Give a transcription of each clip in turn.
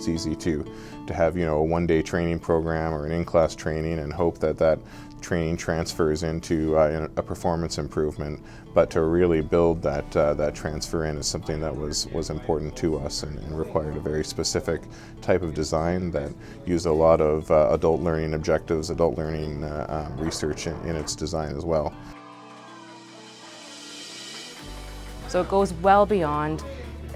it's easy to have, you know, a one-day training program or an in-class training and hope that that training transfers into a performance improvement. But to really build that that transfer in is something that was important to us and required a very specific type of design that used a lot of adult learning objectives, adult learning research in its design as well. So it goes well beyond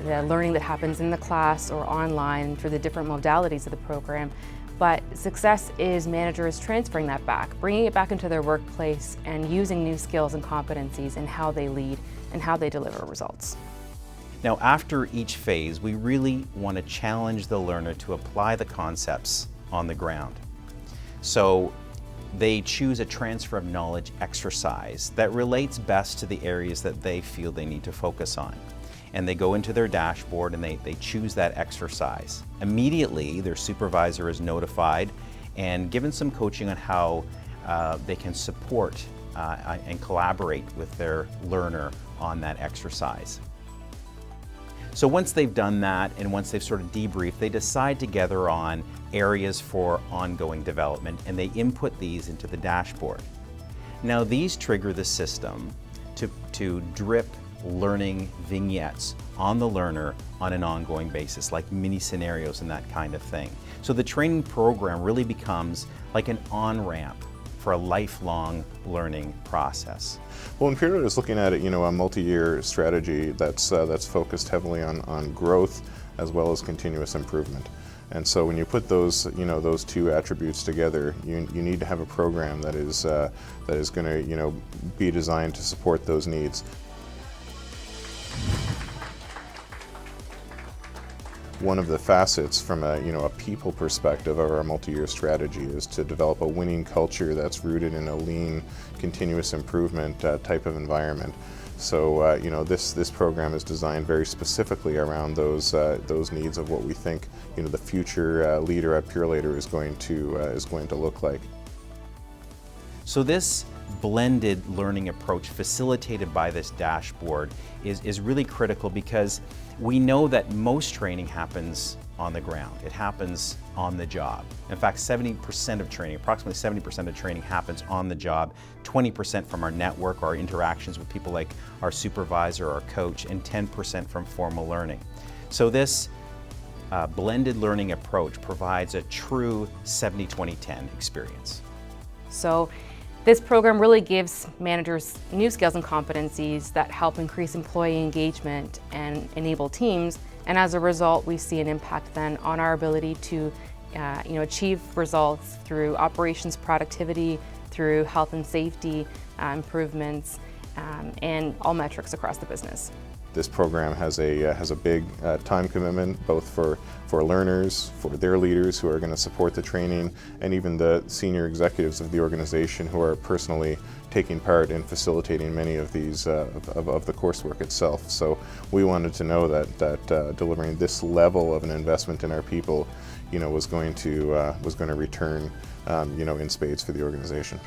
the learning that happens in the class or online through the different modalities of the program, but success is managers transferring that back, bringing it back into their workplace and using new skills and competencies in how they lead and how they deliver results. Now, after each phase, we really want to challenge the learner to apply the concepts on the ground. So they choose a transfer of knowledge exercise that relates best to the areas that they feel they need to focus on. And they go into their dashboard and they choose that exercise. Immediately, their supervisor is notified and given some coaching on how they can support and collaborate with their learner on that exercise. So once they've done that and once they've sort of debriefed, they decide together on areas for ongoing development and they input these into the dashboard. Now these trigger the system to drip learning vignettes on the learner on an ongoing basis, like mini scenarios and that kind of thing. So the training program really becomes like an on-ramp for a lifelong learning process. Well, Imperial is looking at it, you know, a multi-year strategy that's focused heavily on growth as well as continuous improvement. And so when you put those, you know, those two attributes together, you need to have a program that is going to, you know, be designed to support those needs. One of the facets from a people perspective of our multi-year strategy is to develop a winning culture that's rooted in a lean, continuous improvement type of environment. So this program is designed very specifically around those needs of what we think, you know, the future leader at Purolator is going to look like. So this blended learning approach facilitated by this dashboard is really critical because we know that most training happens on the ground. It happens on the job. In fact, 70% of training, approximately 70% of training happens on the job, 20% from our network, our interactions with people like our supervisor, our coach, and 10% from formal learning. So this blended learning approach provides a true 70-20-10 experience. So this program really gives managers new skills and competencies that help increase employee engagement and enable teams. And as a result, we see an impact then on our ability to achieve results through operations productivity, through health and safety improvements, and all metrics across the business. This program has a big time commitment, both for learners, for their leaders who are going to support the training, and even the senior executives of the organization who are personally taking part in facilitating many of these of the coursework itself. So we wanted to know that delivering this level of an investment in our people, you know, was going to return, in spades for the organization.